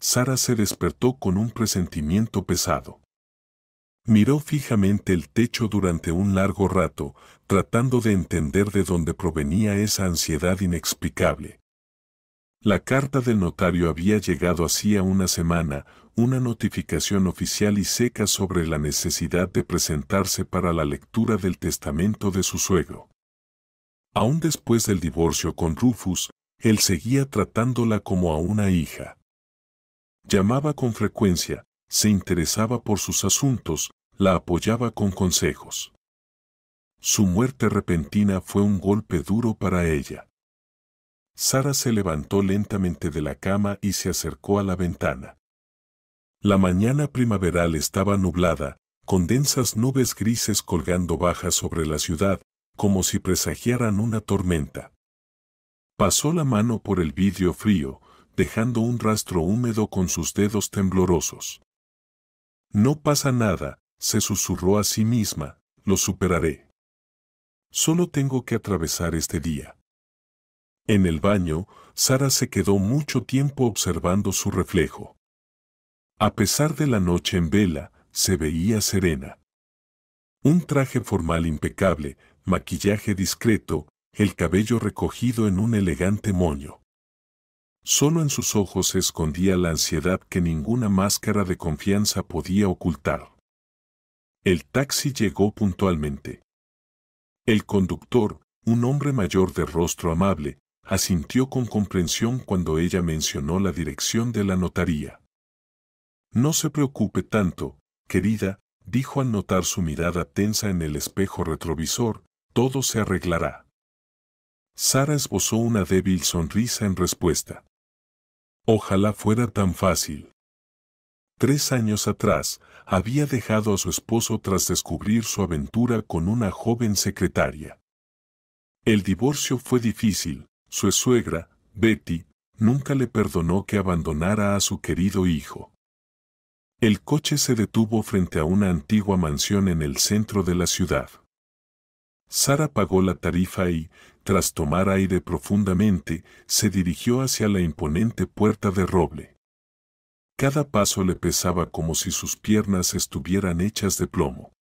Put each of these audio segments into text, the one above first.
Sara se despertó con un presentimiento pesado. Miró fijamente el techo durante un largo rato, tratando de entender de dónde provenía esa ansiedad inexplicable. La carta del notario había llegado hacía una semana, una notificación oficial y seca sobre la necesidad de presentarse para la lectura del testamento de su suegro. Aún después del divorcio con Rufus, él seguía tratándola como a una hija. Llamaba con frecuencia, se interesaba por sus asuntos, la apoyaba con consejos. Su muerte repentina fue un golpe duro para ella. Sara se levantó lentamente de la cama y se acercó a la ventana. La mañana primaveral estaba nublada, con densas nubes grises colgando bajas sobre la ciudad, como si presagiaran una tormenta. Pasó la mano por el vidrio frío, dejando un rastro húmedo con sus dedos temblorosos. No pasa nada, se susurró a sí misma, lo superaré. Solo tengo que atravesar este día. En el baño, Sara se quedó mucho tiempo observando su reflejo. A pesar de la noche en vela, se veía serena. Un traje formal impecable, maquillaje discreto, el cabello recogido en un elegante moño. Solo en sus ojos se escondía la ansiedad que ninguna máscara de confianza podía ocultar. El taxi llegó puntualmente. El conductor, un hombre mayor de rostro amable, asintió con comprensión cuando ella mencionó la dirección de la notaría. No se preocupe tanto, querida, dijo al notar su mirada tensa en el espejo retrovisor, todo se arreglará. Sara esbozó una débil sonrisa en respuesta. Ojalá fuera tan fácil. 3 años atrás, había dejado a su esposo tras descubrir su aventura con una joven secretaria. El divorcio fue difícil, su suegra, Betty, nunca le perdonó que abandonara a su querido hijo. El coche se detuvo frente a una antigua mansión en el centro de la ciudad. Sara pagó la tarifa y, tras tomar aire profundamente, se dirigió hacia la imponente puerta de roble. Cada paso le pesaba como si sus piernas estuvieran hechas de plomo.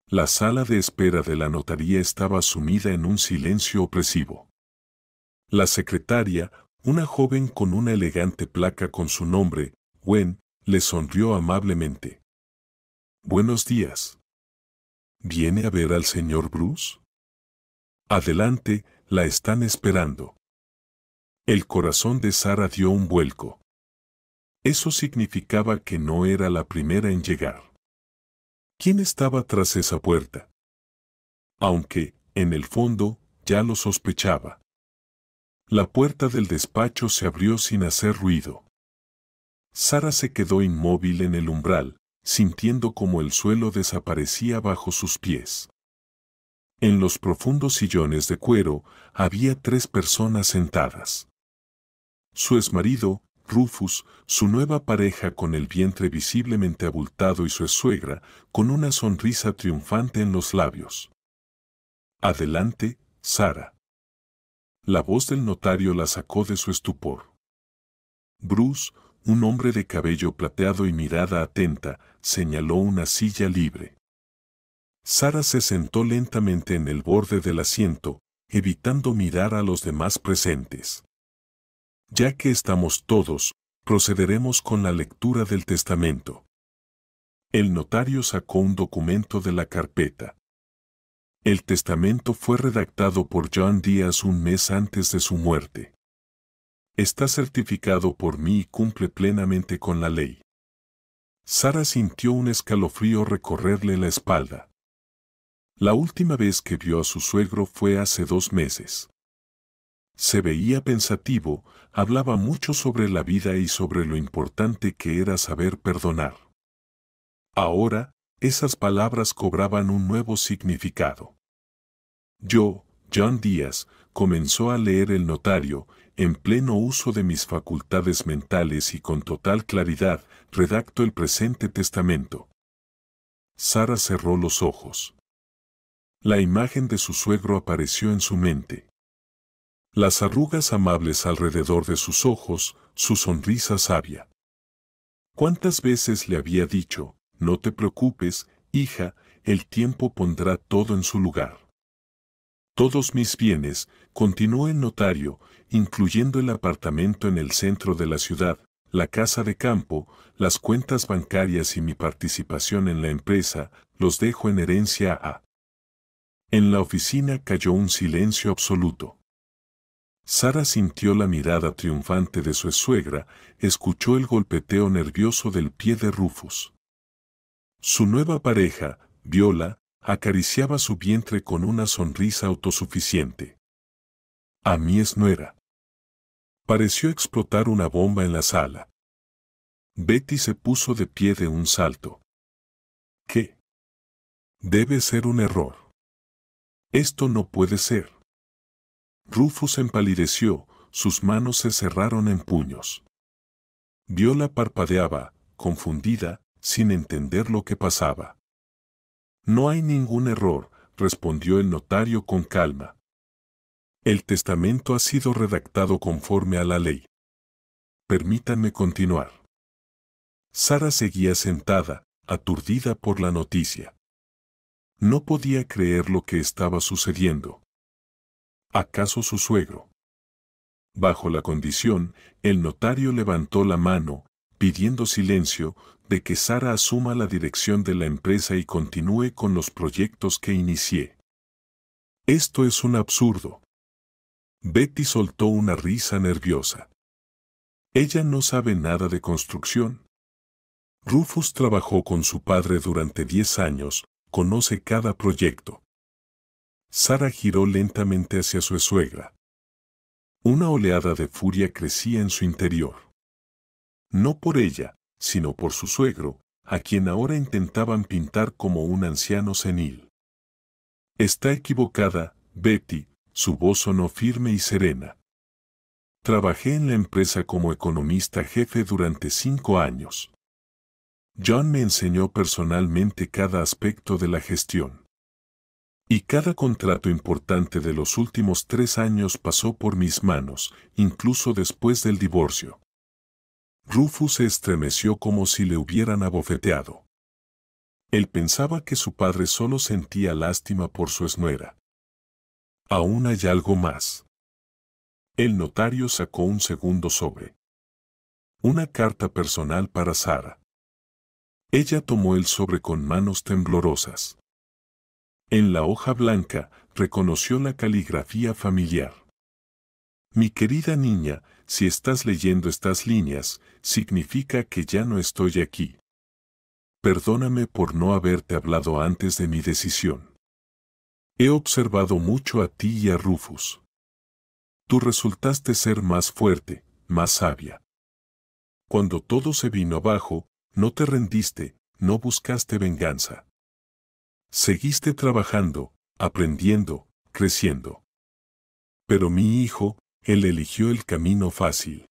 La sala de espera de la notaría estaba sumida en un silencio opresivo. La secretaria, una joven con una elegante placa con su nombre, Gwen, le sonrió amablemente. Buenos días. ¿Viene a ver al señor Bruce? Adelante, la están esperando. El corazón de Sara dio un vuelco. Eso significaba que no era la primera en llegar. ¿Quién estaba tras esa puerta? Aunque, en el fondo, ya lo sospechaba. La puerta del despacho se abrió sin hacer ruido. Sara se quedó inmóvil en el umbral, sintiendo como el suelo desaparecía bajo sus pies. En los profundos sillones de cuero había 3 personas sentadas. Su exmarido, Rufus, su nueva pareja con el vientre visiblemente abultado y su suegra, con una sonrisa triunfante en los labios. Adelante, Sara. La voz del notario la sacó de su estupor. Bruce, un hombre de cabello plateado y mirada atenta, señaló una silla libre. Sara se sentó lentamente en el borde del asiento, evitando mirar a los demás presentes. Ya que estamos todos, procederemos con la lectura del testamento. El notario sacó un documento de la carpeta. El testamento fue redactado por John Díaz un mes antes de su muerte. Está certificado por mí y cumple plenamente con la ley. Sara sintió un escalofrío recorrerle la espalda. La última vez que vio a su suegro fue hace 2 meses. Se veía pensativo, hablaba mucho sobre la vida y sobre lo importante que era saber perdonar. Ahora, esas palabras cobraban un nuevo significado. Yo, John Díaz, comenzó a leer el notario, en pleno uso de mis facultades mentales y con total claridad, redacto el presente testamento. Sara cerró los ojos. La imagen de su suegro apareció en su mente. Las arrugas amables alrededor de sus ojos, su sonrisa sabia. ¿Cuántas veces le había dicho, no te preocupes, hija, el tiempo pondrá todo en su lugar? Todos mis bienes, continuó el notario, incluyendo el apartamento en el centro de la ciudad, la casa de campo, las cuentas bancarias y mi participación en la empresa, los dejo en herencia a... En la oficina cayó un silencio absoluto. Sara sintió la mirada triunfante de su suegra, escuchó el golpeteo nervioso del pie de Rufus. Su nueva pareja, Viola, acariciaba su vientre con una sonrisa autosuficiente. A mí es nuera. Pareció explotar una bomba en la sala. Betty se puso de pie de un salto. ¿Qué? Debe ser un error. Esto no puede ser. Rufus empalideció, sus manos se cerraron en puños. Viola parpadeaba, confundida, sin entender lo que pasaba. No hay ningún error, respondió el notario con calma. El testamento ha sido redactado conforme a la ley. Permítanme continuar. Sara seguía sentada, aturdida por la noticia. No podía creer lo que estaba sucediendo. ¿Acaso su suegro? Bajo la condición, el notario levantó la mano, pidiendo silencio, de que Sara asuma la dirección de la empresa y continúe con los proyectos que inicié. Esto es un absurdo. Betty soltó una risa nerviosa. Ella no sabe nada de construcción. Rufus trabajó con su padre durante 10 años, conoce cada proyecto. Sara giró lentamente hacia su suegra. Una oleada de furia crecía en su interior. No por ella, sino por su suegro, a quien ahora intentaban pintar como un anciano senil. Está equivocada, Betty, su voz sonó firme y serena. Trabajé en la empresa como economista jefe durante 5 años. John me enseñó personalmente cada aspecto de la gestión. Y cada contrato importante de los últimos 3 años pasó por mis manos, incluso después del divorcio. Rufus se estremeció como si le hubieran abofeteado. Él pensaba que su padre solo sentía lástima por su nuera. Aún hay algo más. El notario sacó un segundo sobre. Una carta personal para Sara. Ella tomó el sobre con manos temblorosas. En la hoja blanca, reconoció la caligrafía familiar. Mi querida niña, si estás leyendo estas líneas, significa que ya no estoy aquí. Perdóname por no haberte hablado antes de mi decisión. He observado mucho a ti y a Rufus. Tú resultaste ser más fuerte, más sabia. Cuando todo se vino abajo, no te rendiste, no buscaste venganza. Seguiste trabajando, aprendiendo, creciendo. Pero mi hijo, él eligió el camino fácil.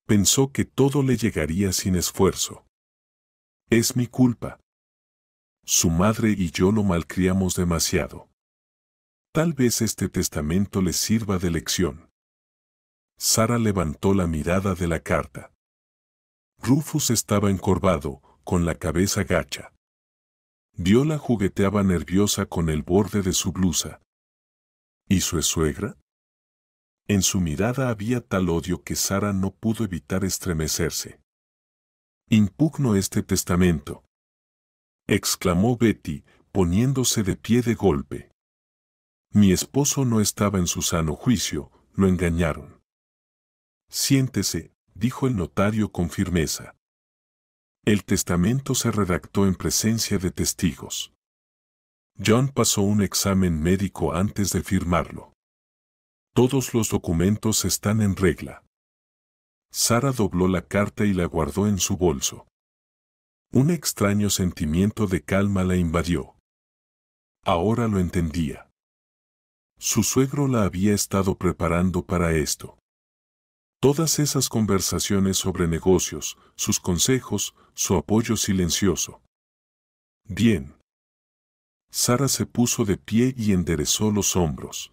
Pensó que todo le llegaría sin esfuerzo. Es mi culpa. Su madre y yo lo malcriamos demasiado. Tal vez este testamento les sirva de lección. Sara levantó la mirada de la carta. Rufus estaba encorvado, con la cabeza gacha. Viola jugueteaba nerviosa con el borde de su blusa. ¿Y su suegra? En su mirada había tal odio que Sara no pudo evitar estremecerse. Impugno este testamento, exclamó Betty, poniéndose de pie de golpe. Mi esposo no estaba en su sano juicio, lo engañaron. Siéntese, dijo el notario con firmeza. El testamento se redactó en presencia de testigos. John pasó un examen médico antes de firmarlo. Todos los documentos están en regla. Sara dobló la carta y la guardó en su bolso. Un extraño sentimiento de calma la invadió. Ahora lo entendía. Su suegro la había estado preparando para esto. Todas esas conversaciones sobre negocios, sus consejos, su apoyo silencioso. Bien. Sara se puso de pie y enderezó los hombros.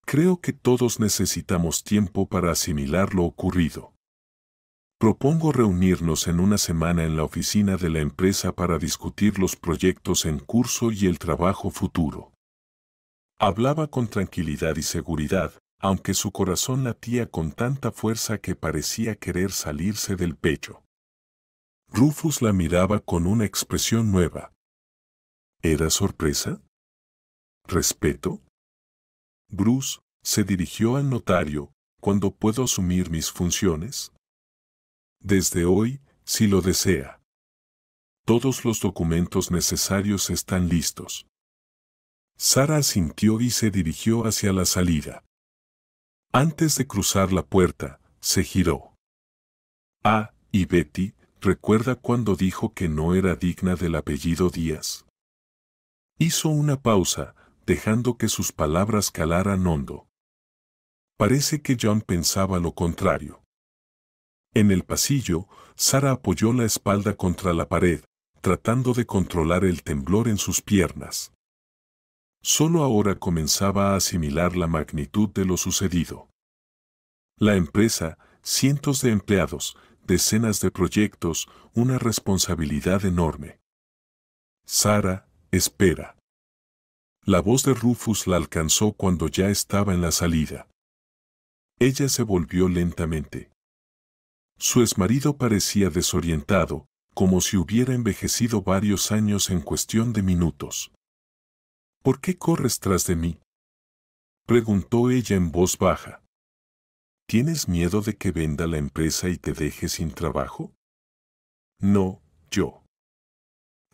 Creo que todos necesitamos tiempo para asimilar lo ocurrido. Propongo reunirnos en una semana en la oficina de la empresa para discutir los proyectos en curso y el trabajo futuro. Hablaba con tranquilidad y seguridad, aunque su corazón latía con tanta fuerza que parecía querer salirse del pecho. Rufus la miraba con una expresión nueva. ¿Era sorpresa? ¿Respeto? Bruce se dirigió al notario. ¿Cuándo puedo asumir mis funciones? Desde hoy, si lo desea. Todos los documentos necesarios están listos. Sara asintió y se dirigió hacia la salida. Antes de cruzar la puerta, se giró. ¿Y Betty, recuerda cuando dijo que no era digna del apellido Díaz? Hizo una pausa, dejando que sus palabras calaran hondo. Parece que John pensaba lo contrario. En el pasillo, Sara apoyó la espalda contra la pared, tratando de controlar el temblor en sus piernas. Solo ahora comenzaba a asimilar la magnitud de lo sucedido. La empresa, cientos de empleados, decenas de proyectos, una responsabilidad enorme. Sara, espera. La voz de Rufus la alcanzó cuando ya estaba en la salida. Ella se volvió lentamente. Su exmarido parecía desorientado, como si hubiera envejecido varios años en cuestión de minutos. ¿Por qué corres tras de mí?, preguntó ella en voz baja. ¿Tienes miedo de que venda la empresa y te deje sin trabajo? No, yo.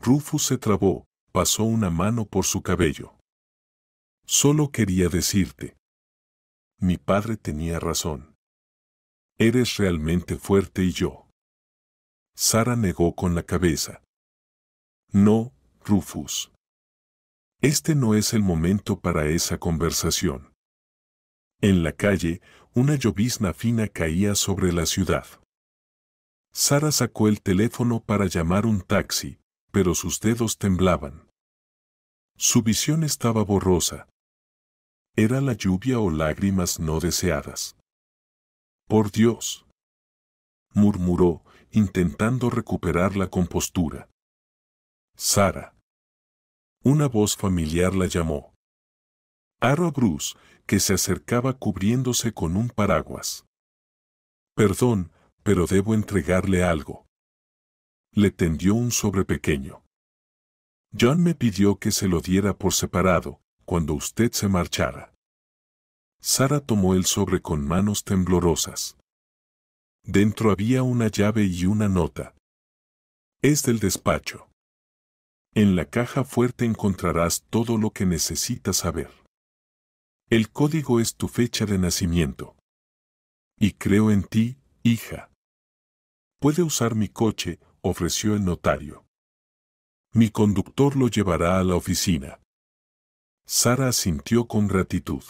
Rufus se trabó, pasó una mano por su cabello. Solo quería decirte. Mi padre tenía razón. Eres realmente fuerte y yo. Sara negó con la cabeza. No, Rufus. Este no es el momento para esa conversación. En la calle, una llovizna fina caía sobre la ciudad. Sara sacó el teléfono para llamar un taxi, pero sus dedos temblaban. Su visión estaba borrosa. ¿Era la lluvia o lágrimas no deseadas? Por Dios, murmuró, intentando recuperar la compostura. Sara. Una voz familiar la llamó. Era Bruce, que se acercaba cubriéndose con un paraguas. Perdón, pero debo entregarle algo. Le tendió un sobre pequeño. John me pidió que se lo diera por separado, cuando usted se marchara. Sara tomó el sobre con manos temblorosas. Dentro había una llave y una nota. Es del despacho. En la caja fuerte encontrarás todo lo que necesitas saber. El código es tu fecha de nacimiento. Y creo en ti, hija. Puede usar mi coche, ofreció el notario. Mi conductor lo llevará a la oficina. Sara asintió con gratitud.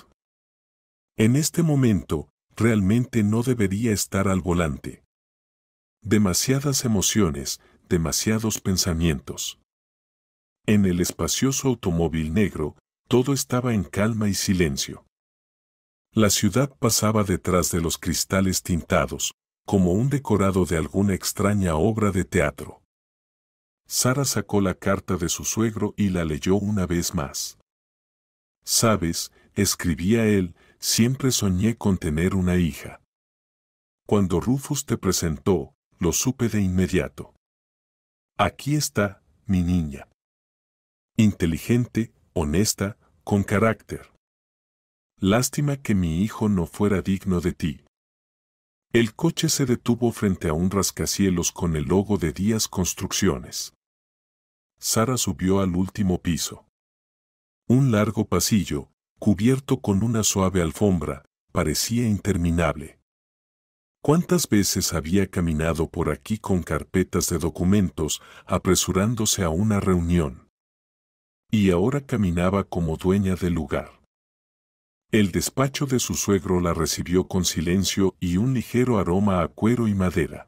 En este momento, realmente no debería estar al volante. Demasiadas emociones, demasiados pensamientos. En el espacioso automóvil negro, todo estaba en calma y silencio. La ciudad pasaba detrás de los cristales tintados, como un decorado de alguna extraña obra de teatro. Sara sacó la carta de su suegro y la leyó una vez más. Sabes, escribía él, siempre soñé con tener una hija. Cuando Rufus te presentó, lo supe de inmediato. Aquí está, mi niña. Inteligente, honesta, con carácter. Lástima que mi hijo no fuera digno de ti. El coche se detuvo frente a un rascacielos con el logo de Díaz Construcciones. Sara subió al último piso. Un largo pasillo, cubierto con una suave alfombra, parecía interminable. ¿Cuántas veces había caminado por aquí con carpetas de documentos, apresurándose a una reunión? Y ahora caminaba como dueña del lugar. El despacho de su suegro la recibió con silencio y un ligero aroma a cuero y madera.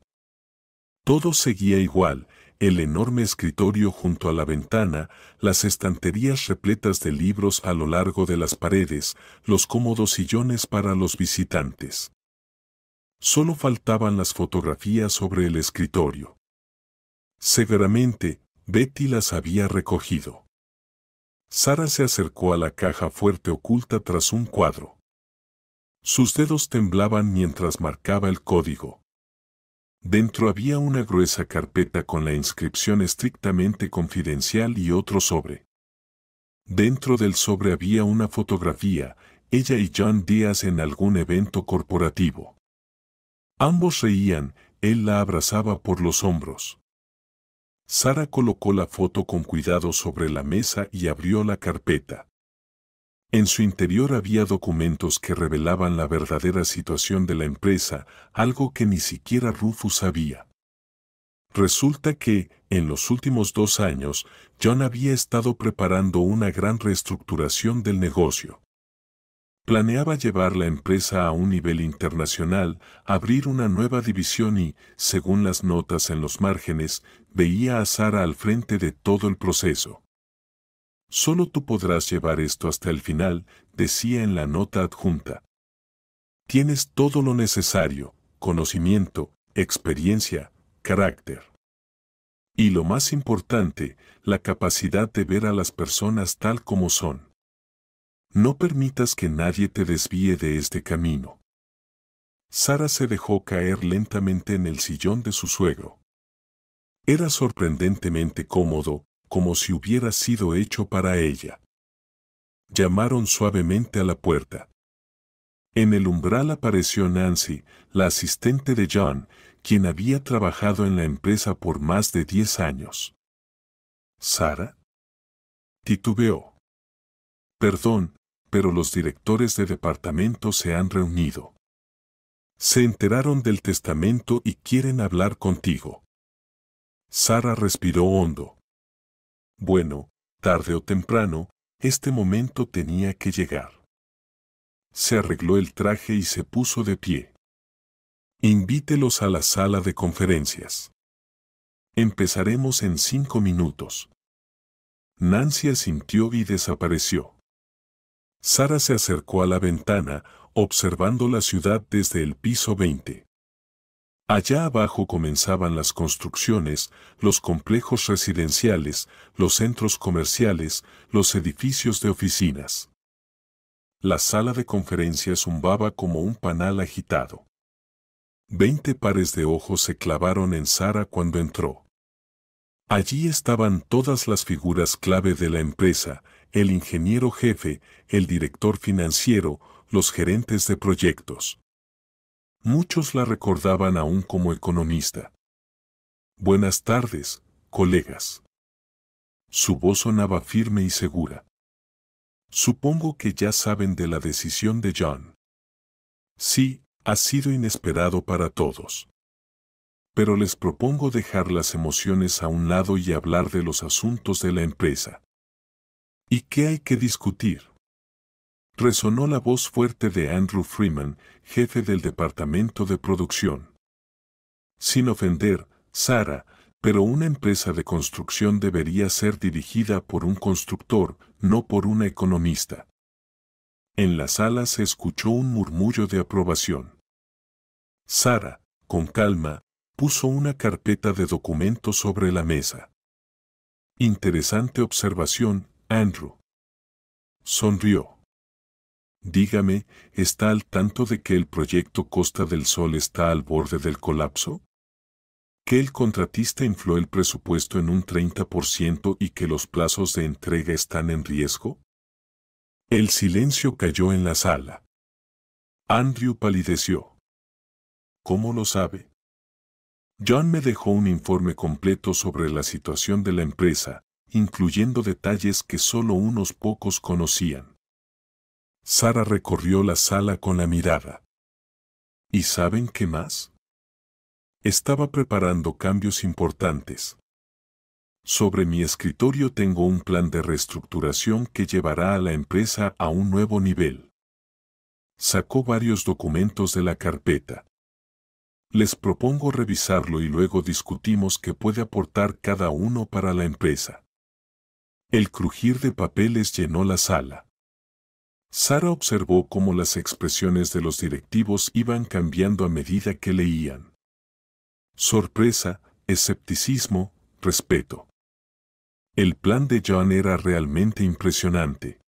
Todo seguía igual, el enorme escritorio junto a la ventana, las estanterías repletas de libros a lo largo de las paredes, los cómodos sillones para los visitantes. Solo faltaban las fotografías sobre el escritorio. Seguramente, Betty las había recogido. Sara se acercó a la caja fuerte oculta tras un cuadro. Sus dedos temblaban mientras marcaba el código. Dentro había una gruesa carpeta con la inscripción estrictamente confidencial y otro sobre. Dentro del sobre había una fotografía, ella y John Díaz en algún evento corporativo. Ambos reían, él la abrazaba por los hombros. Sara colocó la foto con cuidado sobre la mesa y abrió la carpeta. En su interior había documentos que revelaban la verdadera situación de la empresa, algo que ni siquiera Rufus sabía. Resulta que, en los últimos 2 años, John había estado preparando una gran reestructuración del negocio. Planeaba llevar la empresa a un nivel internacional, abrir una nueva división y, según las notas en los márgenes, veía a Sara al frente de todo el proceso. Solo tú podrás llevar esto hasta el final, decía en la nota adjunta. Tienes todo lo necesario, conocimiento, experiencia, carácter. Y lo más importante, la capacidad de ver a las personas tal como son. No permitas que nadie te desvíe de este camino. Sara se dejó caer lentamente en el sillón de su suegro. Era sorprendentemente cómodo, como si hubiera sido hecho para ella. Llamaron suavemente a la puerta. En el umbral apareció Nancy, la asistente de John, quien había trabajado en la empresa por más de 10 años. ¿Sara? Titubeó. Perdón, pero los directores de departamento se han reunido. Se enteraron del testamento y quieren hablar contigo. Sara respiró hondo. Bueno, tarde o temprano, este momento tenía que llegar. Se arregló el traje y se puso de pie. Invítelos a la sala de conferencias. Empezaremos en 5 minutos. Nancy asintió y desapareció. Sara se acercó a la ventana, observando la ciudad desde el piso 20. Allá abajo comenzaban las construcciones, los complejos residenciales, los centros comerciales, los edificios de oficinas. La sala de conferencias zumbaba como un panal agitado. 20 pares de ojos se clavaron en Sara cuando entró. Allí estaban todas las figuras clave de la empresa, el ingeniero jefe, el director financiero, los gerentes de proyectos. Muchos la recordaban aún como economista. Buenas tardes, colegas. Su voz sonaba firme y segura. Supongo que ya saben de la decisión de John. Sí, ha sido inesperado para todos. Pero les propongo dejar las emociones a un lado y hablar de los asuntos de la empresa. ¿Y qué hay que discutir? Resonó la voz fuerte de Andrew Freeman, jefe del departamento de producción. Sin ofender, Sara, pero una empresa de construcción debería ser dirigida por un constructor, no por una economista. En la sala se escuchó un murmullo de aprobación. Sara, con calma, puso una carpeta de documentos sobre la mesa. Interesante observación, Andrew. Sonrió. Dígame, ¿está al tanto de que el proyecto Costa del Sol está al borde del colapso? ¿Que el contratista infló el presupuesto en un 30% y que los plazos de entrega están en riesgo? El silencio cayó en la sala. Andrew palideció. ¿Cómo lo sabe? John me dejó un informe completo sobre la situación de la empresa, incluyendo detalles que solo unos pocos conocían. Sara recorrió la sala con la mirada. ¿Y saben qué más? Estaba preparando cambios importantes. Sobre mi escritorio tengo un plan de reestructuración que llevará a la empresa a un nuevo nivel. Sacó varios documentos de la carpeta. Les propongo revisarlo y luego discutimos qué puede aportar cada uno para la empresa. El crujir de papeles llenó la sala. Sara observó cómo las expresiones de los directivos iban cambiando a medida que leían. Sorpresa, escepticismo, respeto. El plan de John era realmente impresionante.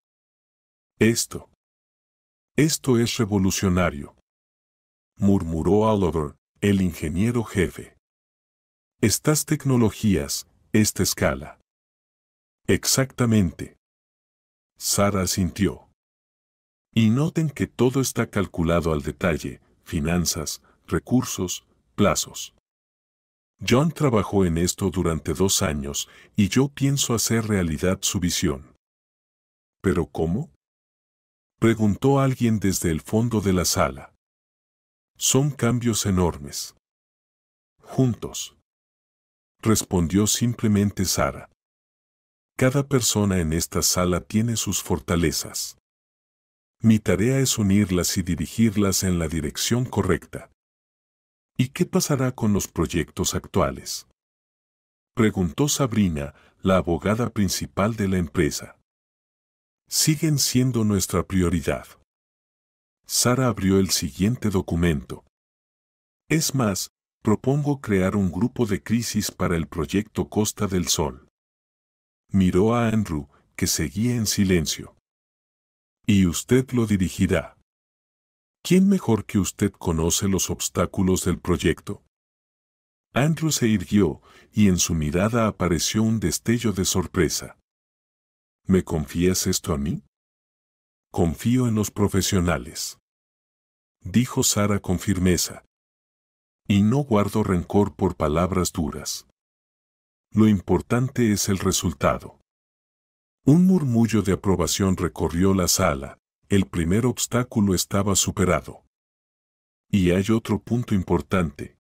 Esto es revolucionario, murmuró Oliver, el ingeniero jefe. Estas tecnologías, esta escala. Exactamente. Sara asintió. Y noten que todo está calculado al detalle, finanzas, recursos, plazos. John trabajó en esto durante 2 años y yo pienso hacer realidad su visión. ¿Pero cómo?, preguntó alguien desde el fondo de la sala. Son cambios enormes. Juntos, respondió simplemente Sara. Cada persona en esta sala tiene sus fortalezas. Mi tarea es unirlas y dirigirlas en la dirección correcta. ¿Y qué pasará con los proyectos actuales?, preguntó Sabrina, la abogada principal de la empresa. Siguen siendo nuestra prioridad. Sara abrió el siguiente documento. Es más, propongo crear un grupo de crisis para el proyecto Costa del Sol. Miró a Andrew, que seguía en silencio. Y usted lo dirigirá. ¿Quién mejor que usted conoce los obstáculos del proyecto? Andrew se irguió, y en su mirada apareció un destello de sorpresa. ¿Me confías esto a mí? Confío en los profesionales, dijo Sara con firmeza. Y no guardo rencor por palabras duras. Lo importante es el resultado. Un murmullo de aprobación recorrió la sala. El primer obstáculo estaba superado. Y hay otro punto importante.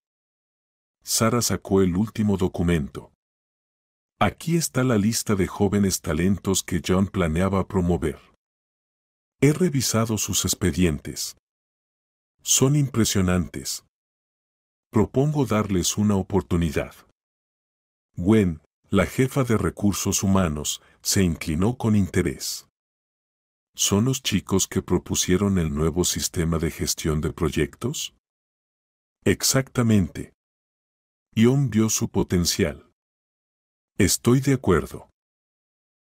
Sara sacó el último documento. Aquí está la lista de jóvenes talentos que John planeaba promover. He revisado sus expedientes. Son impresionantes. Propongo darles una oportunidad. Gwen, la jefa de recursos humanos, se inclinó con interés. ¿Son los chicos que propusieron el nuevo sistema de gestión de proyectos? Exactamente. Ion vio su potencial. Estoy de acuerdo.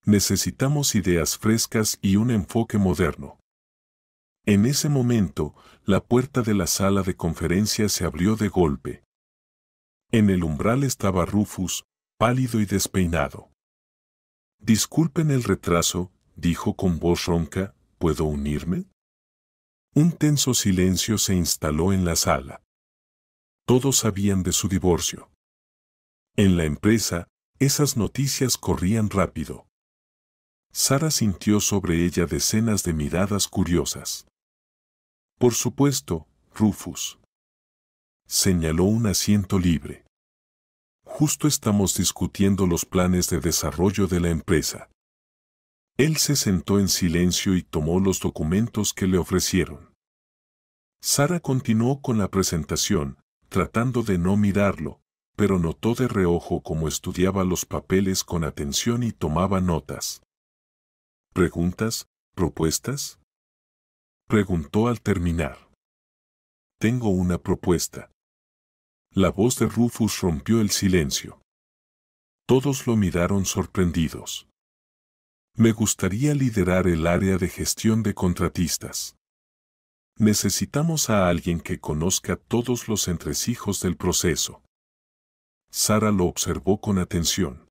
Necesitamos ideas frescas y un enfoque moderno. En ese momento, la puerta de la sala de conferencias se abrió de golpe. En el umbral estaba Rufus, pálido y despeinado. Disculpen el retraso, dijo con voz ronca, ¿puedo unirme? Un tenso silencio se instaló en la sala. Todos sabían de su divorcio. En la empresa, esas noticias corrían rápido. Sara sintió sobre ella decenas de miradas curiosas. Por supuesto, Rufus. Señaló un asiento libre. Justo estamos discutiendo los planes de desarrollo de la empresa. Él se sentó en silencio y tomó los documentos que le ofrecieron. Sara continuó con la presentación, tratando de no mirarlo, pero notó de reojo cómo estudiaba los papeles con atención y tomaba notas. ¿Preguntas? ¿Propuestas?, preguntó al terminar. Tengo una propuesta. La voz de Rufus rompió el silencio. Todos lo miraron sorprendidos. Me gustaría liderar el área de gestión de contratistas. Necesitamos a alguien que conozca todos los entresijos del proceso. Sara lo observó con atención.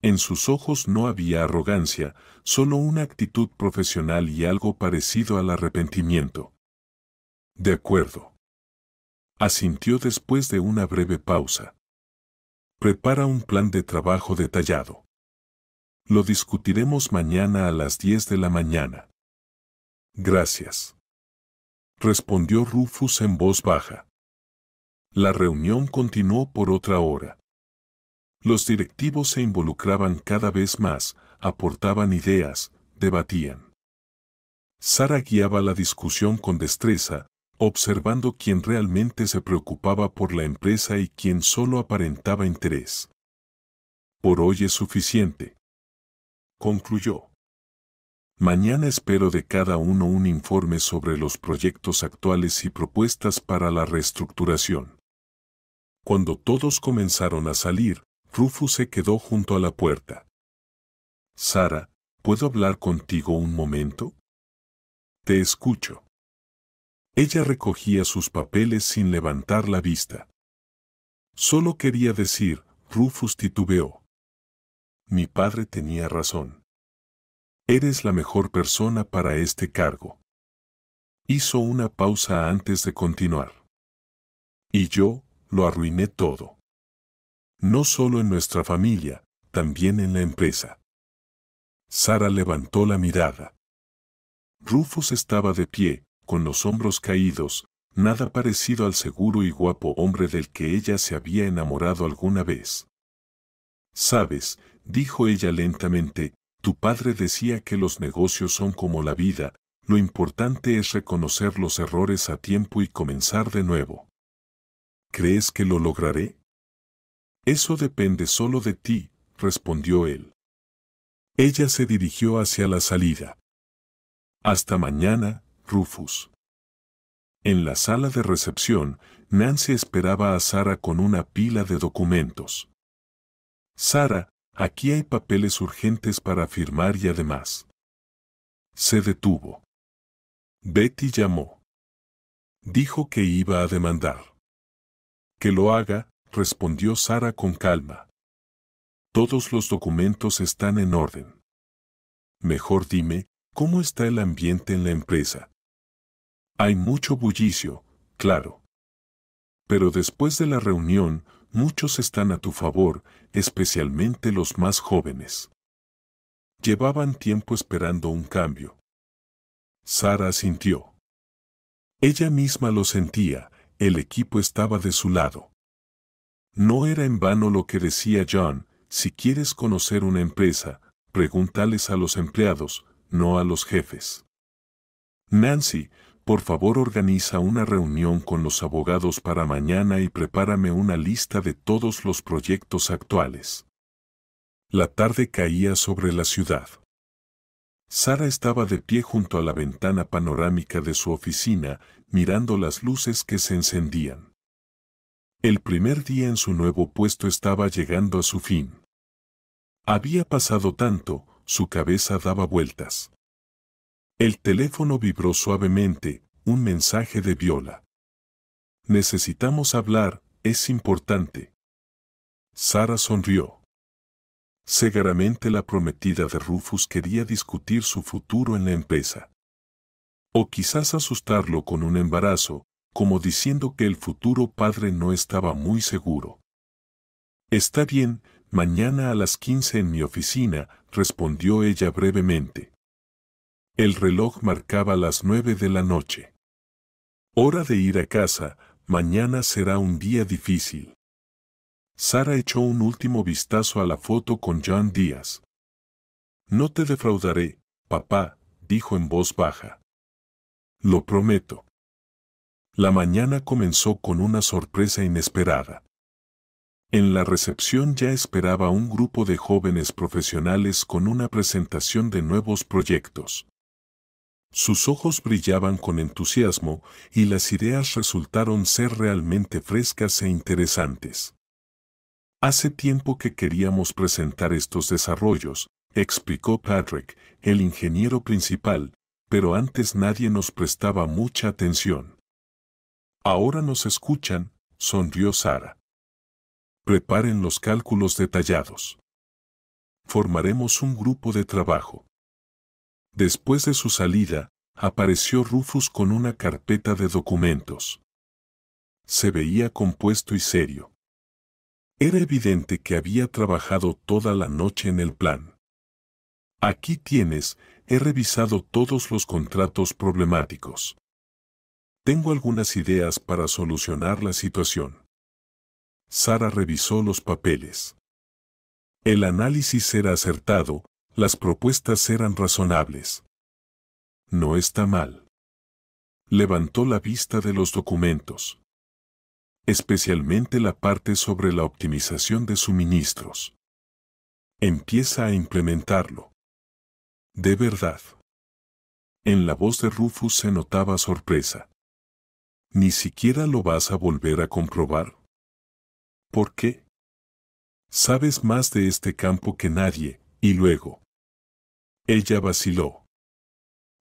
En sus ojos no había arrogancia, solo una actitud profesional y algo parecido al arrepentimiento. De acuerdo. Asintió después de una breve pausa. Prepara un plan de trabajo detallado. Lo discutiremos mañana a las 10 de la mañana. Gracias. Respondió Rufus en voz baja. La reunión continuó por otra hora. Los directivos se involucraban cada vez más, aportaban ideas, debatían. Sara guiaba la discusión con destreza, observando quién realmente se preocupaba por la empresa y quién solo aparentaba interés. Por hoy es suficiente, concluyó. Mañana espero de cada uno un informe sobre los proyectos actuales y propuestas para la reestructuración. Cuando todos comenzaron a salir, Rufus se quedó junto a la puerta. Sara, ¿puedo hablar contigo un momento? Te escucho. Ella recogía sus papeles sin levantar la vista. Solo quería decir, Rufus titubeó. Mi padre tenía razón. Eres la mejor persona para este cargo. Hizo una pausa antes de continuar. Y yo, lo arruiné todo. No solo en nuestra familia, también en la empresa. Sara levantó la mirada. Rufus estaba de pie, con los hombros caídos, nada parecido al seguro y guapo hombre del que ella se había enamorado alguna vez. Sabes, dijo ella lentamente, tu padre decía que los negocios son como la vida, lo importante es reconocer los errores a tiempo y comenzar de nuevo. ¿Crees que lo lograré? Eso depende solo de ti, respondió él. Ella se dirigió hacia la salida. Hasta mañana, Rufus. En la sala de recepción, Nancy esperaba a Sara con una pila de documentos. Sara, aquí hay papeles urgentes para firmar y además. Se detuvo. Betty llamó. Dijo que iba a demandar. Que lo haga, respondió Sara con calma. Todos los documentos están en orden. Mejor dime, ¿cómo está el ambiente en la empresa? Hay mucho bullicio, claro. Pero después de la reunión, muchos están a tu favor, especialmente los más jóvenes. Llevaban tiempo esperando un cambio. Sara asintió. Ella misma lo sentía, el equipo estaba de su lado. No era en vano lo que decía John, si quieres conocer una empresa, pregúntales a los empleados, no a los jefes. Nancy, por favor organiza una reunión con los abogados para mañana y prepárame una lista de todos los proyectos actuales. La tarde caía sobre la ciudad. Sara estaba de pie junto a la ventana panorámica de su oficina, mirando las luces que se encendían. El primer día en su nuevo puesto estaba llegando a su fin. Había pasado tanto, su cabeza daba vueltas. El teléfono vibró suavemente, un mensaje de Viola. Necesitamos hablar, es importante. Sara sonrió. Seguramente la prometida de Rufus quería discutir su futuro en la empresa. O quizás asustarlo con un embarazo, como diciendo que el futuro padre no estaba muy seguro. Está bien, mañana a las 15 en mi oficina, respondió ella brevemente. El reloj marcaba las 9 de la noche. Hora de ir a casa, mañana será un día difícil. Sara echó un último vistazo a la foto con John Díaz. No te defraudaré, papá, dijo en voz baja. Lo prometo. La mañana comenzó con una sorpresa inesperada. En la recepción ya esperaba un grupo de jóvenes profesionales con una presentación de nuevos proyectos. Sus ojos brillaban con entusiasmo y las ideas resultaron ser realmente frescas e interesantes. Hace tiempo que queríamos presentar estos desarrollos, explicó Patrick, el ingeniero principal, pero antes nadie nos prestaba mucha atención. Ahora nos escuchan, sonrió Sara. Preparen los cálculos detallados. Formaremos un grupo de trabajo. Después de su salida, apareció Rufus con una carpeta de documentos. Se veía compuesto y serio. Era evidente que había trabajado toda la noche en el plan. Aquí tienes, he revisado todos los contratos problemáticos. Tengo algunas ideas para solucionar la situación. Sara revisó los papeles. El análisis era acertado, las propuestas eran razonables. No está mal. Levantó la vista de los documentos. Especialmente la parte sobre la optimización de suministros. Empieza a implementarlo. De verdad. En la voz de Rufus se notaba sorpresa. ¿Ni siquiera lo vas a volver a comprobar? ¿Por qué? Sabes más de este campo que nadie, y luego. Ella vaciló.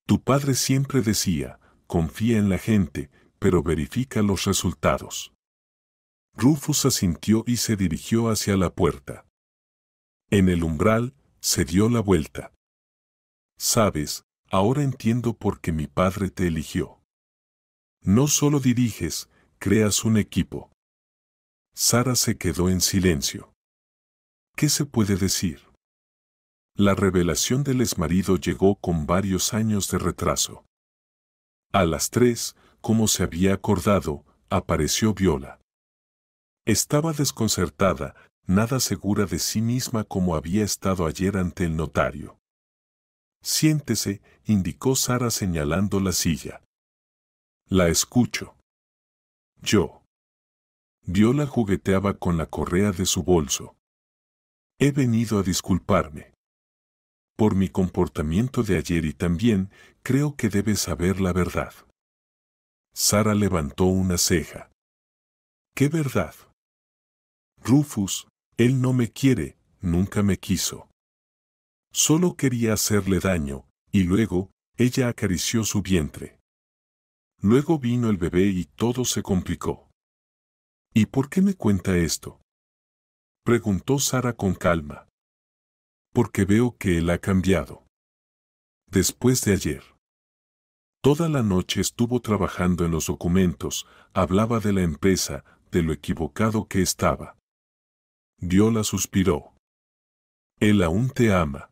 Tu padre siempre decía, confía en la gente, pero verifica los resultados. Rufus asintió y se dirigió hacia la puerta. En el umbral, se dio la vuelta. Sabes, ahora entiendo por qué mi padre te eligió. No solo diriges, creas un equipo. Sara se quedó en silencio. ¿Qué se puede decir? La revelación del exmarido llegó con varios años de retraso. A las 3, como se había acordado, apareció Viola. Estaba desconcertada, nada segura de sí misma como había estado ayer ante el notario. Siéntese, indicó Sara señalando la silla. La escucho. Yo. Viola jugueteaba con la correa de su bolso. He venido a disculparme. Por mi comportamiento de ayer y también, creo que debes saber la verdad. Sara levantó una ceja. ¿Qué verdad? Rufus, él no me quiere, nunca me quiso. Solo quería hacerle daño, y luego, ella acarició su vientre. Luego vino el bebé y todo se complicó. ¿Y por qué me cuenta esto? Preguntó Sara con calma. Porque veo que él ha cambiado. Después de ayer. Toda la noche estuvo trabajando en los documentos, hablaba de la empresa, de lo equivocado que estaba. Viola suspiró. Él aún te ama.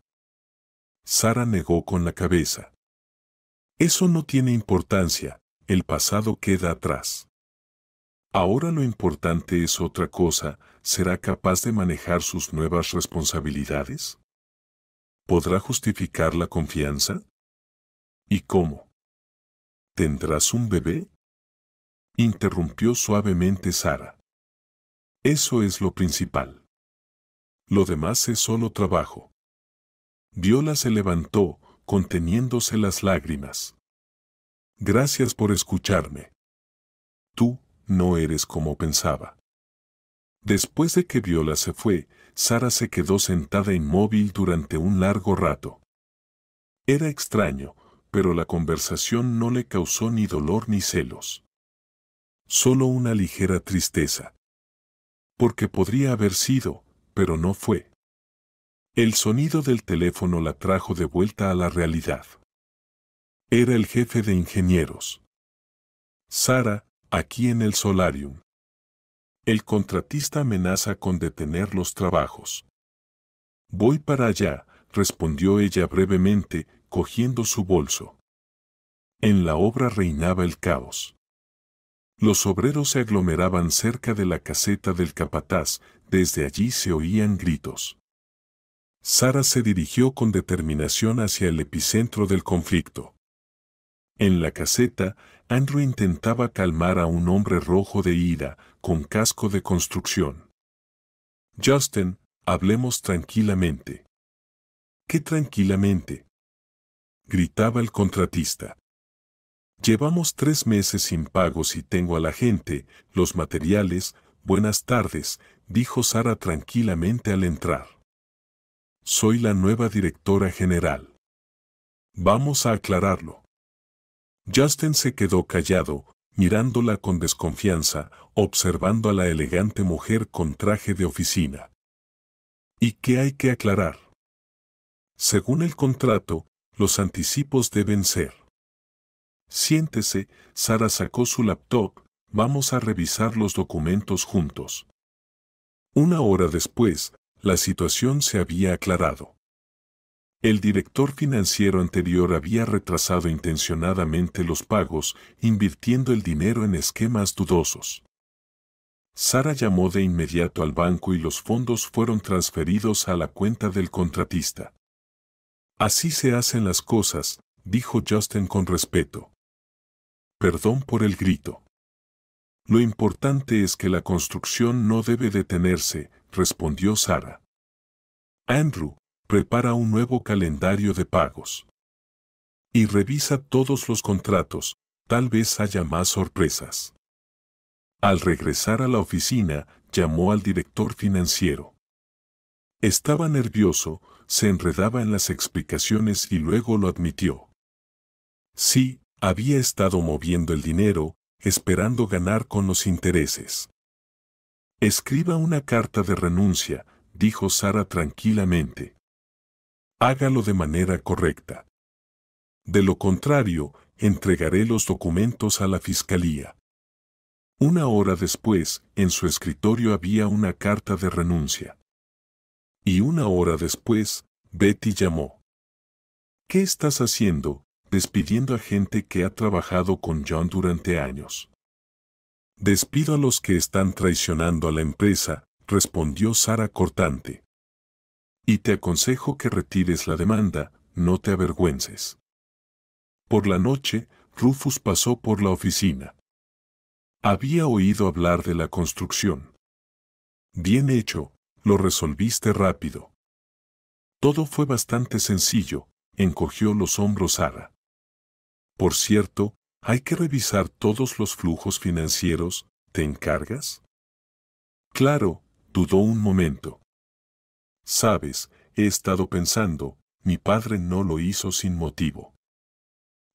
Sara negó con la cabeza. Eso no tiene importancia, el pasado queda atrás. Ahora lo importante es otra cosa, ¿será capaz de manejar sus nuevas responsabilidades? ¿Podrá justificar la confianza? ¿Y cómo? ¿Tendrás un bebé? Interrumpió suavemente Sara. Eso es lo principal. Lo demás es solo trabajo. Viola se levantó, conteniéndose las lágrimas. Gracias por escucharme. Tú no eres como pensaba. Después de que Viola se fue, Sara se quedó sentada inmóvil durante un largo rato. Era extraño, pero la conversación no le causó ni dolor ni celos. Solo una ligera tristeza. Porque podría haber sido, pero no fue. El sonido del teléfono la trajo de vuelta a la realidad. Era el jefe de ingenieros. Sara, aquí en el solarium. El contratista amenaza con detener los trabajos. Voy para allá, respondió ella brevemente, cogiendo su bolso. En la obra reinaba el caos. Los obreros se aglomeraban cerca de la caseta del capataz, desde allí se oían gritos. Sara se dirigió con determinación hacia el epicentro del conflicto. En la caseta, Andrew intentaba calmar a un hombre rojo de ira, con casco de construcción. Justin, hablemos tranquilamente. ¿Qué tranquilamente? Gritaba el contratista. Llevamos 3 meses sin pagos y tengo a la gente, los materiales. Buenas tardes, dijo Sara tranquilamente al entrar. Soy la nueva directora general. Vamos a aclararlo. Justin se quedó callado, mirándola con desconfianza, observando a la elegante mujer con traje de oficina. ¿Y qué hay que aclarar? Según el contrato, los anticipos deben ser. Siéntese, Sara sacó su laptop, vamos a revisar los documentos juntos. Una hora después, la situación se había aclarado. El director financiero anterior había retrasado intencionadamente los pagos, invirtiendo el dinero en esquemas dudosos. Sara llamó de inmediato al banco y los fondos fueron transferidos a la cuenta del contratista. Así se hacen las cosas, dijo Justin con respeto. Perdón por el grito. Lo importante es que la construcción no debe detenerse, respondió Sara. Andrew, prepara un nuevo calendario de pagos. Y revisa todos los contratos, tal vez haya más sorpresas. Al regresar a la oficina, llamó al director financiero. Estaba nervioso, se enredaba en las explicaciones y luego lo admitió. Sí, había estado moviendo el dinero, esperando ganar con los intereses. Escriba una carta de renuncia, dijo Sara tranquilamente. Hágalo de manera correcta. De lo contrario, entregaré los documentos a la fiscalía. Una hora después, en su escritorio había una carta de renuncia. Y una hora después, Betty llamó. ¿Qué estás haciendo, despidiendo a gente que ha trabajado con John durante años? Despido a los que están traicionando a la empresa, respondió Sara cortante. Y te aconsejo que retires la demanda, no te avergüences. Por la noche, Rufus pasó por la oficina. Había oído hablar de la construcción. Bien hecho, lo resolviste rápido. Todo fue bastante sencillo, encogió los hombros Sara. Por cierto, hay que revisar todos los flujos financieros, ¿te encargas? Claro, dudó un momento. Sabes, he estado pensando, mi padre no lo hizo sin motivo.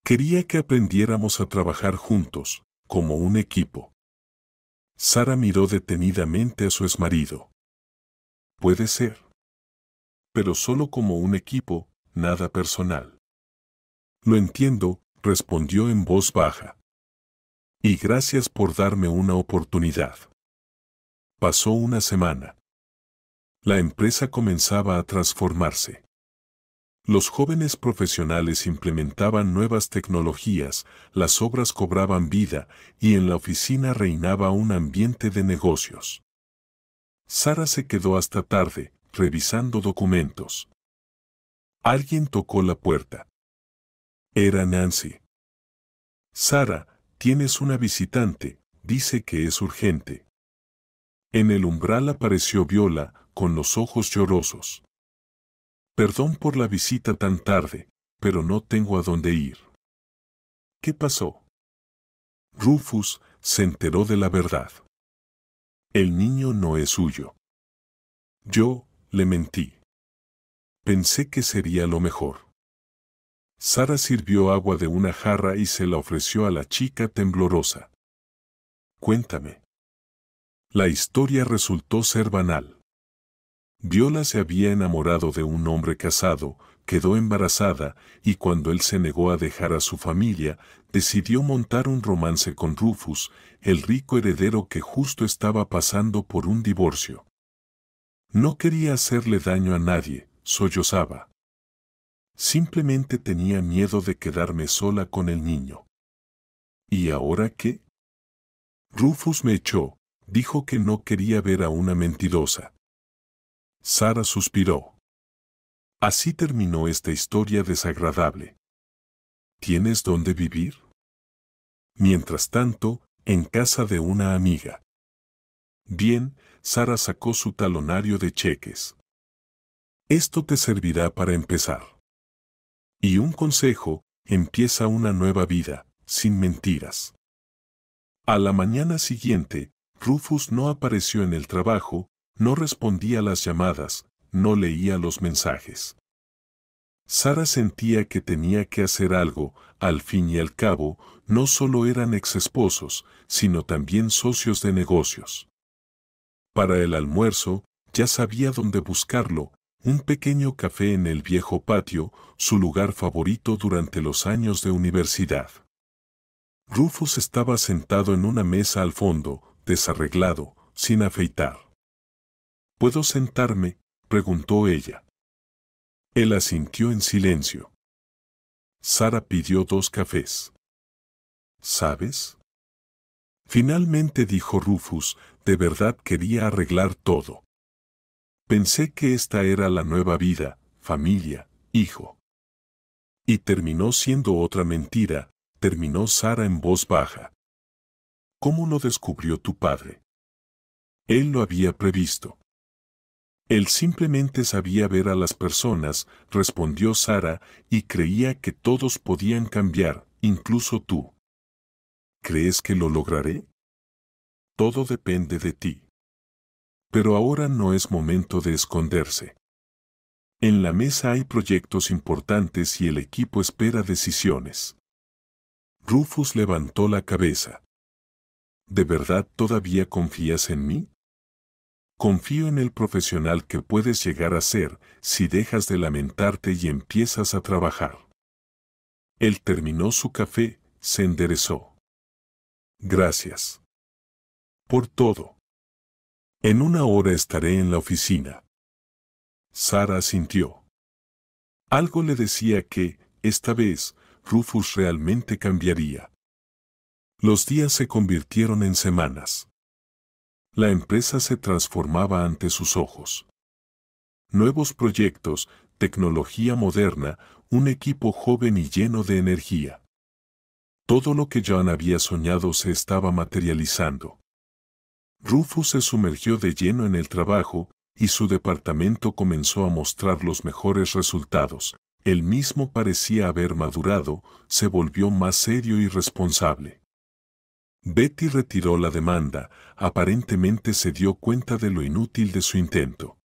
Quería que aprendiéramos a trabajar juntos, como un equipo. Sara miró detenidamente a su exmarido. Puede ser. Pero solo como un equipo, nada personal. Lo entiendo, respondió en voz baja. Y gracias por darme una oportunidad. Pasó una semana. La empresa comenzaba a transformarse. Los jóvenes profesionales implementaban nuevas tecnologías, las obras cobraban vida y en la oficina reinaba un ambiente de negocios. Sara se quedó hasta tarde, revisando documentos. Alguien tocó la puerta. Era Nancy. Sara, tienes una visitante, dice que es urgente. En el umbral apareció Viola, con los ojos llorosos. Perdón por la visita tan tarde, pero no tengo a dónde ir. ¿Qué pasó? Rufus se enteró de la verdad. El niño no es suyo. Yo le mentí. Pensé que sería lo mejor. Sara sirvió agua de una jarra y se la ofreció a la chica temblorosa. Cuéntame. La historia resultó ser banal. Viola se había enamorado de un hombre casado, quedó embarazada y cuando él se negó a dejar a su familia, decidió montar un romance con Rufus, el rico heredero que justo estaba pasando por un divorcio. No quería hacerle daño a nadie, sollozaba. Simplemente tenía miedo de quedarme sola con el niño. ¿Y ahora qué? Rufus me echó, dijo que no quería ver a una mentirosa. Sara suspiró. Así terminó esta historia desagradable. ¿Tienes dónde vivir? Mientras tanto, en casa de una amiga. Bien, Sara sacó su talonario de cheques. Esto te servirá para empezar. Y un consejo, empieza una nueva vida, sin mentiras. A la mañana siguiente, Rufus no apareció en el trabajo, no respondía a las llamadas, no leía los mensajes. Sara sentía que tenía que hacer algo, al fin y al cabo, no solo eran exesposos, sino también socios de negocios. Para el almuerzo, ya sabía dónde buscarlo, un pequeño café en el viejo patio, su lugar favorito durante los años de universidad. Rufus estaba sentado en una mesa al fondo, desarreglado, sin afeitar. ¿Puedo sentarme?, preguntó ella. Él asintió en silencio. Sara pidió 2 cafés. ¿Sabes? Finalmente dijo Rufus, de verdad quería arreglar todo. Pensé que esta era la nueva vida, familia, hijo. Y terminó siendo otra mentira, terminó Sara en voz baja. ¿Cómo lo descubrió tu padre? Él lo había previsto. Él simplemente sabía ver a las personas, respondió Sara, y creía que todos podían cambiar, incluso tú. ¿Crees que lo lograré? Todo depende de ti. Pero ahora no es momento de esconderse. En la mesa hay proyectos importantes y el equipo espera decisiones. Rufus levantó la cabeza. ¿De verdad todavía confías en mí? Confío en el profesional que puedes llegar a ser si dejas de lamentarte y empiezas a trabajar. Él terminó su café, se enderezó. Gracias. Por todo. En 1 hora estaré en la oficina. Sara asintió. Algo le decía que, esta vez, Rufus realmente cambiaría. Los días se convirtieron en semanas. La empresa se transformaba ante sus ojos. Nuevos proyectos, tecnología moderna, un equipo joven y lleno de energía. Todo lo que John había soñado se estaba materializando. Rufus se sumergió de lleno en el trabajo, y su departamento comenzó a mostrar los mejores resultados. Él mismo parecía haber madurado, se volvió más serio y responsable. Betty retiró la demanda, aparentemente se dio cuenta de lo inútil de su intento.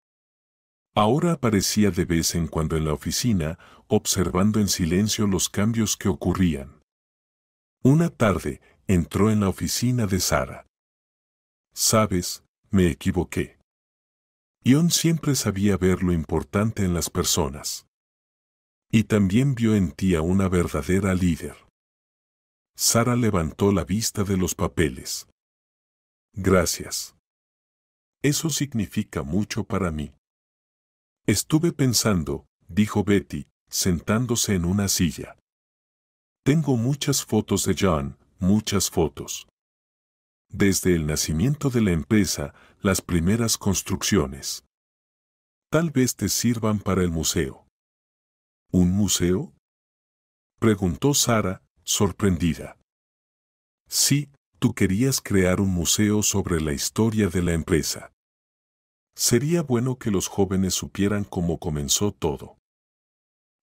Ahora aparecía de vez en cuando en la oficina, observando en silencio los cambios que ocurrían. Una tarde, entró en la oficina de Sara. «Sabes, me equivoqué. Ion siempre sabía ver lo importante en las personas. Y también vio en ti a una verdadera líder». Sara levantó la vista de los papeles. «Gracias. Eso significa mucho para mí». «Estuve pensando», dijo Betty, sentándose en una silla. «Tengo muchas fotos de John, muchas fotos. Desde el nacimiento de la empresa, las primeras construcciones. Tal vez te sirvan para el museo». «¿Un museo?», preguntó Sara, sorprendida. «Sí, tú querías crear un museo sobre la historia de la empresa. Sería bueno que los jóvenes supieran cómo comenzó todo».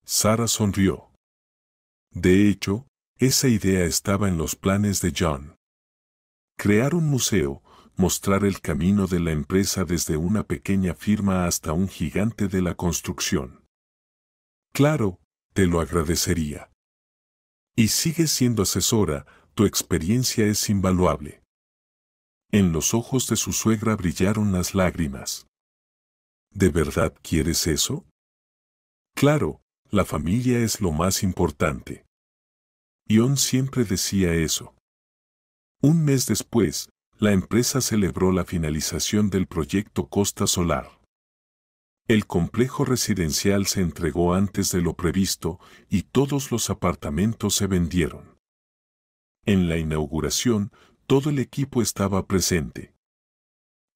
Sara sonrió. De hecho, esa idea estaba en los planes de John. Crear un museo, mostrar el camino de la empresa desde una pequeña firma hasta un gigante de la construcción. «Claro, te lo agradecería. Y sigues siendo asesora, tu experiencia es invaluable». En los ojos de su suegra brillaron las lágrimas. «¿De verdad quieres eso?». «Claro, la familia es lo más importante». Ion siempre decía eso. Un mes después, la empresa celebró la finalización del proyecto Costa Solar. El complejo residencial se entregó antes de lo previsto y todos los apartamentos se vendieron. En la inauguración, todo el equipo estaba presente.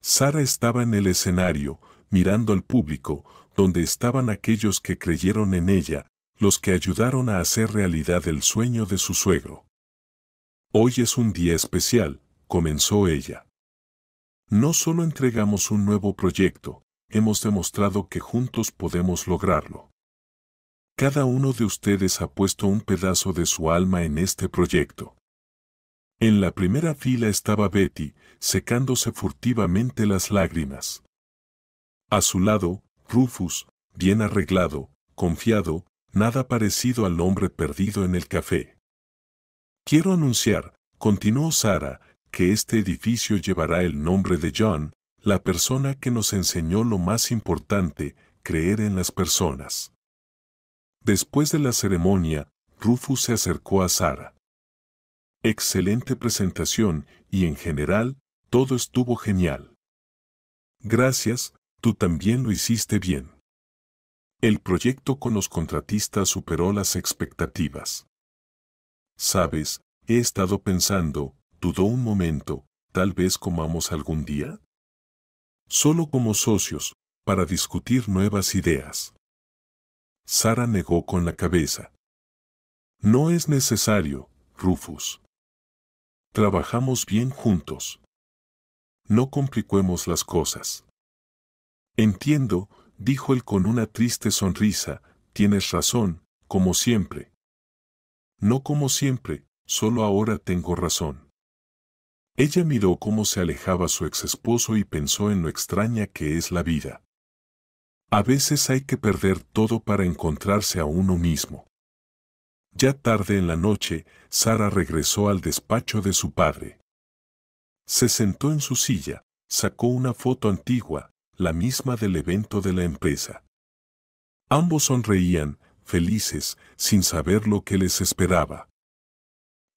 Sara estaba en el escenario, mirando al público, donde estaban aquellos que creyeron en ella, los que ayudaron a hacer realidad el sueño de su suegro. «Hoy es un día especial», comenzó ella. «No solo entregamos un nuevo proyecto, hemos demostrado que juntos podemos lograrlo. Cada uno de ustedes ha puesto un pedazo de su alma en este proyecto». En la primera fila estaba Betty, secándose furtivamente las lágrimas. A su lado, Rufus, bien arreglado, confiado, nada parecido al hombre perdido en el café. «Quiero anunciar», continuó Sara, «que este edificio llevará el nombre de John, la persona que nos enseñó lo más importante, creer en las personas». Después de la ceremonia, Rufus se acercó a Sara. «Excelente presentación y en general, todo estuvo genial». «Gracias, tú también lo hiciste bien». El proyecto con los contratistas superó las expectativas. «¿Sabes? He estado pensando», dudó un momento, «¿tal vez comamos algún día? Solo como socios, para discutir nuevas ideas». Sara negó con la cabeza. «No es necesario, Rufus. Trabajamos bien juntos. No compliquemos las cosas». Entiendo, dijo él con una triste sonrisa, tienes razón, como siempre. No como siempre, solo ahora tengo razón. Ella miró cómo se alejaba su exesposo y pensó en lo extraña que es la vida. A veces hay que perder todo para encontrarse a uno mismo. Ya tarde en la noche, Sara regresó al despacho de su padre. Se sentó en su silla, sacó una foto antigua, la misma del evento de la empresa. Ambos sonreían, felices, sin saber lo que les esperaba.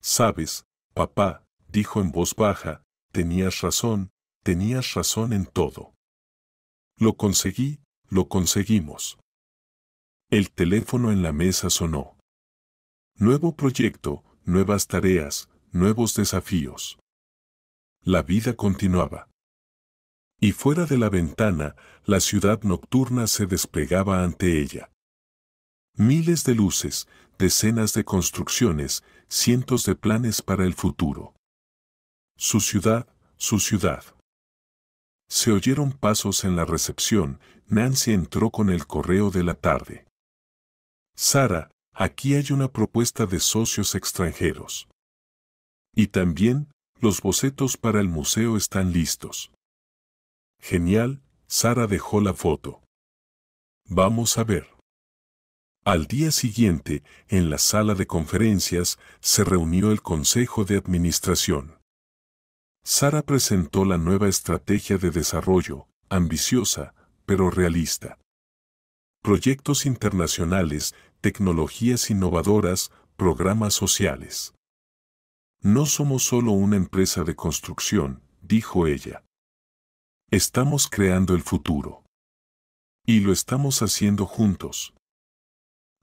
«Sabes, papá», dijo en voz baja, tenías razón en todo. Lo conseguí, lo conseguimos». El teléfono en la mesa sonó. Nuevo proyecto, nuevas tareas, nuevos desafíos. La vida continuaba. Y fuera de la ventana, la ciudad nocturna se desplegaba ante ella. Miles de luces, decenas de construcciones, cientos de planes para el futuro. Su ciudad, su ciudad. Se oyeron pasos en la recepción, Nancy entró con el correo de la tarde. «Sara, aquí hay una propuesta de socios extranjeros. Y también, los bocetos para el museo están listos». «Genial», Sara dejó la foto. «Vamos a ver». Al día siguiente, en la sala de conferencias, se reunió el Consejo de Administración. Sara presentó la nueva estrategia de desarrollo, ambiciosa, pero realista. Proyectos internacionales, tecnologías innovadoras, programas sociales. «No somos solo una empresa de construcción», dijo ella. «Estamos creando el futuro. Y lo estamos haciendo juntos».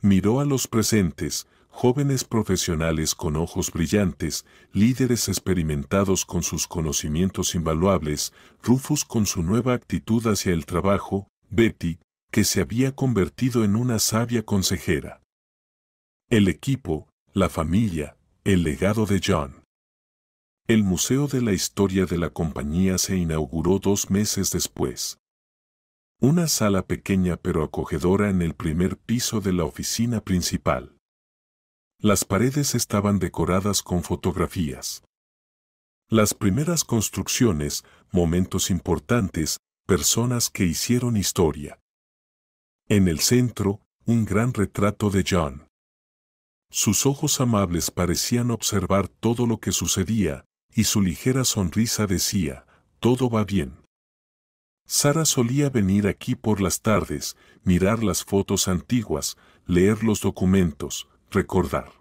Miró a los presentes, jóvenes profesionales con ojos brillantes, líderes experimentados con sus conocimientos invaluables, Rufus con su nueva actitud hacia el trabajo, Betty, que se había convertido en una sabia consejera. El equipo, la familia, el legado de John. El Museo de la Historia de la compañía se inauguró 2 meses después. Una sala pequeña pero acogedora en el primer piso de la oficina principal. Las paredes estaban decoradas con fotografías. Las primeras construcciones, momentos importantes, personas que hicieron historia. En el centro, un gran retrato de John. Sus ojos amables parecían observar todo lo que sucedía, y su ligera sonrisa decía, «Todo va bien». Sara solía venir aquí por las tardes, mirar las fotos antiguas, leer los documentos, recordar.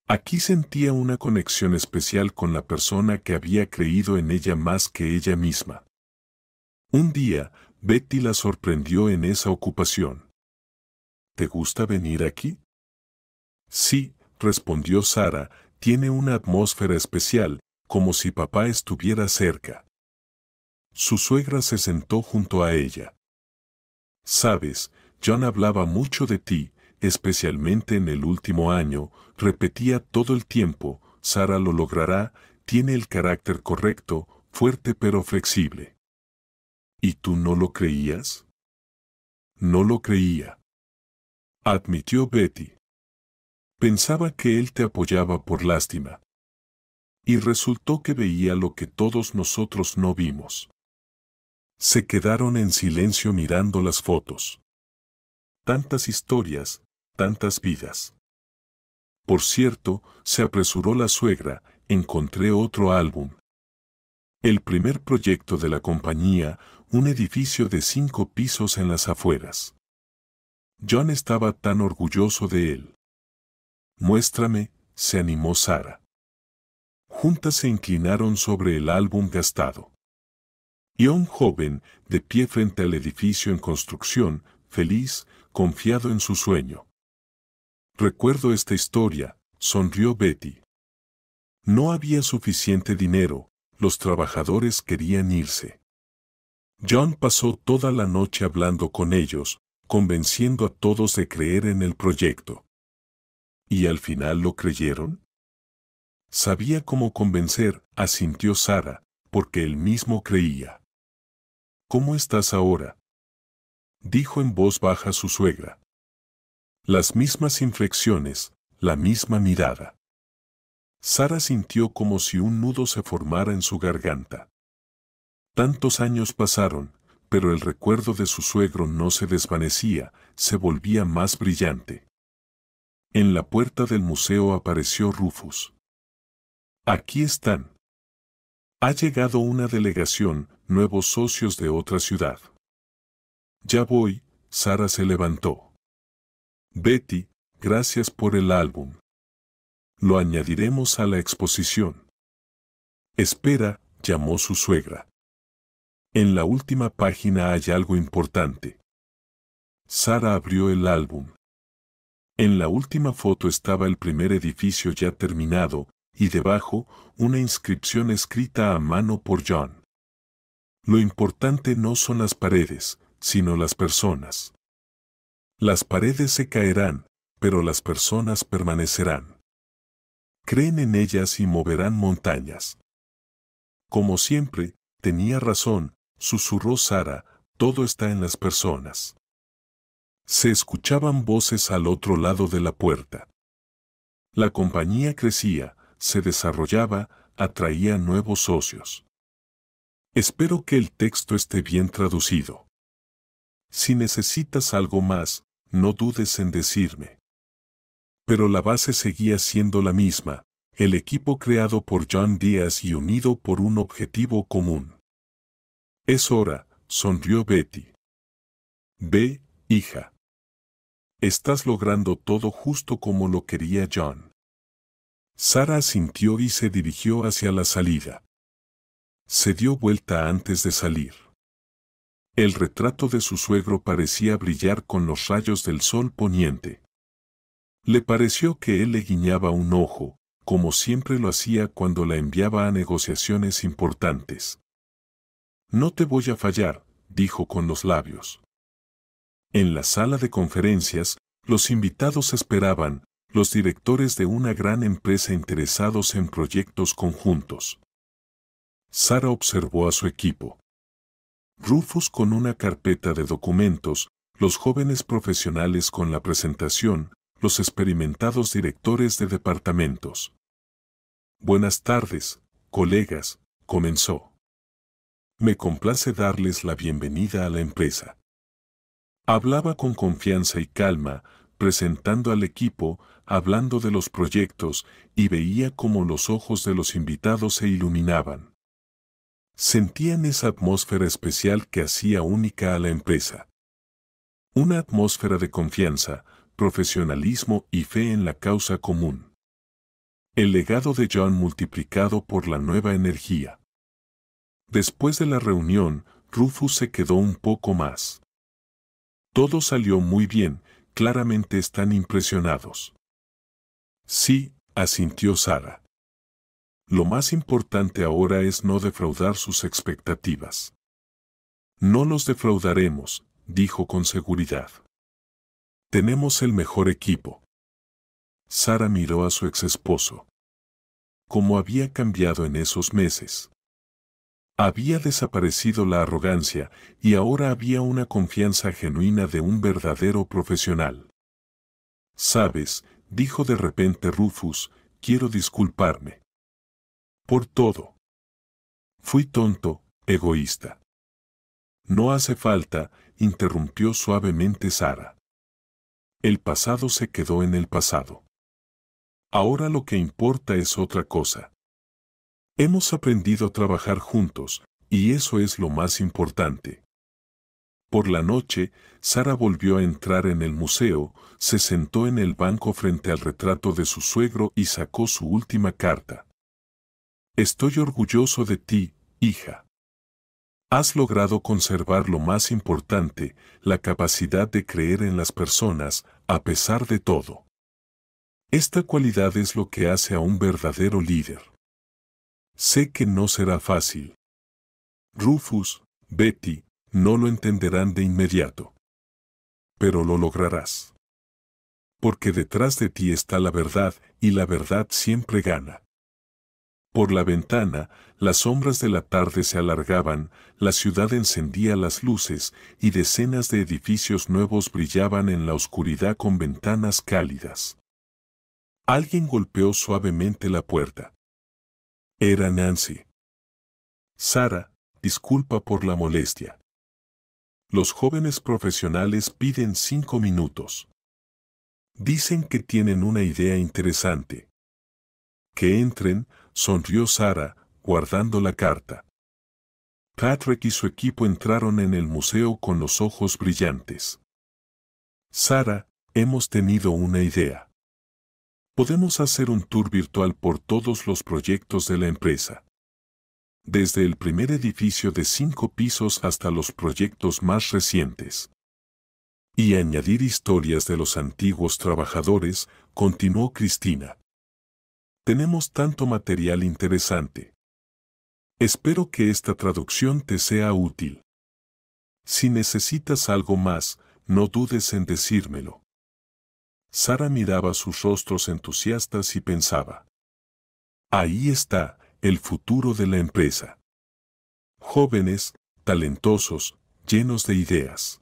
Aquí sentía una conexión especial con la persona que había creído en ella más que ella misma. Un día, Betty la sorprendió en esa ocupación. «¿Te gusta venir aquí?» «Sí», respondió Sara, «tiene una atmósfera especial, como si papá estuviera cerca». Su suegra se sentó junto a ella. «Sabes, John hablaba mucho de ti, especialmente en el último año, repetía todo el tiempo, Sara lo logrará, tiene el carácter correcto, fuerte pero flexible». «¿Y tú no lo creías?» «No lo creía», admitió Betty. «Pensaba que él te apoyaba por lástima. Y resultó que veía lo que todos nosotros no vimos». Se quedaron en silencio mirando las fotos. Tantas historias, tantas vidas. «Por cierto», se apresuró la suegra, «encontré otro álbum. El primer proyecto de la compañía, un edificio de 5 pisos en las afueras. John estaba tan orgulloso de él». «Muéstrame», se animó Sara. Juntas se inclinaron sobre el álbum gastado. Y un joven, de pie frente al edificio en construcción, feliz, confiado en su sueño. «Recuerdo esta historia», sonrió Betty. No había suficiente dinero, los trabajadores querían irse. John pasó toda la noche hablando con ellos, convenciendo a todos de creer en el proyecto. ¿Y al final lo creyeron? Sabía cómo convencer, asintió Sara, porque él mismo creía. «¿Cómo estás ahora?», dijo en voz baja su suegra. Las mismas inflexiones, la misma mirada. Sara sintió como si un nudo se formara en su garganta. Tantos años pasaron, pero el recuerdo de su suegro no se desvanecía, se volvía más brillante. En la puerta del museo apareció Rufus. Aquí están. Ha llegado una delegación, nuevos socios de otra ciudad. Ya voy, Sara se levantó. Betty, gracias por el álbum. Lo añadiremos a la exposición. Espera, llamó su suegra. En la última página hay algo importante. Sara abrió el álbum. En la última foto estaba el primer edificio ya terminado, y debajo, una inscripción escrita a mano por John. Lo importante no son las paredes, sino las personas. Las paredes se caerán, pero las personas permanecerán. Creen en ellas y moverán montañas. Como siempre, tenía razón, susurró Sara, todo está en las personas. Se escuchaban voces al otro lado de la puerta. La compañía crecía, se desarrollaba, atraía nuevos socios. Espero que el texto esté bien traducido. Si necesitas algo más, no dudes en decirme. Pero la base seguía siendo la misma, el equipo creado por John Díaz y unido por un objetivo común. Es hora, sonrió Betty. Ve, hija. Estás logrando todo justo como lo quería John. Sara asintió y se dirigió hacia la salida. Se dio vuelta antes de salir. El retrato de su suegro parecía brillar con los rayos del sol poniente. Le pareció que él le guiñaba un ojo, como siempre lo hacía cuando la enviaba a negociaciones importantes. No te voy a fallar, dijo con los labios. En la sala de conferencias, los invitados esperaban, los directores de una gran empresa interesados en proyectos conjuntos. Sara observó a su equipo. Rufus con una carpeta de documentos, los jóvenes profesionales con la presentación, los experimentados directores de departamentos. Buenas tardes, colegas, comenzó. Me complace darles la bienvenida a la empresa. Hablaba con confianza y calma, presentando al equipo, hablando de los proyectos, y veía cómo los ojos de los invitados se iluminaban. Sentían esa atmósfera especial que hacía única a la empresa. Una atmósfera de confianza, profesionalismo y fe en la causa común. El legado de John multiplicado por la nueva energía. Después de la reunión, Rufus se quedó un poco más. Todo salió muy bien, claramente están impresionados. Sí, asintió Sara. Lo más importante ahora es no defraudar sus expectativas. No los defraudaremos, dijo con seguridad. Tenemos el mejor equipo. Sara miró a su exesposo. ¿Cómo había cambiado en esos meses? Había desaparecido la arrogancia y ahora había una confianza genuina de un verdadero profesional. Sabes, dijo de repente Rufus, quiero disculparme. Por todo. Fui tonto, egoísta. No hace falta, interrumpió suavemente Sara. El pasado se quedó en el pasado. Ahora lo que importa es otra cosa. Hemos aprendido a trabajar juntos, y eso es lo más importante. Por la noche, Sara volvió a entrar en el museo, se sentó en el banco frente al retrato de su suegro y sacó su última carta. Estoy orgulloso de ti, hija. Has logrado conservar lo más importante, la capacidad de creer en las personas, a pesar de todo. Esta cualidad es lo que hace a un verdadero líder. Sé que no será fácil. Rufus, Betty, no lo entenderán de inmediato. Pero lo lograrás. Porque detrás de ti está la verdad, y la verdad siempre gana. Por la ventana, las sombras de la tarde se alargaban, la ciudad encendía las luces y decenas de edificios nuevos brillaban en la oscuridad con ventanas cálidas. Alguien golpeó suavemente la puerta. Era Nancy. Sara, disculpa por la molestia. Los jóvenes profesionales piden 5 minutos. Dicen que tienen una idea interesante. Que entren, sonrió Sara, guardando la carta. Patrick y su equipo entraron en el museo con los ojos brillantes. Sara, hemos tenido una idea. Podemos hacer un tour virtual por todos los proyectos de la empresa. Desde el primer edificio de 5 pisos hasta los proyectos más recientes. Y añadir historias de los antiguos trabajadores, continuó Cristina. Tenemos tanto material interesante. Espero que esta traducción te sea útil. Si necesitas algo más, no dudes en decírmelo. Sara miraba sus rostros entusiastas y pensaba. Ahí está el futuro de la empresa. Jóvenes, talentosos, llenos de ideas.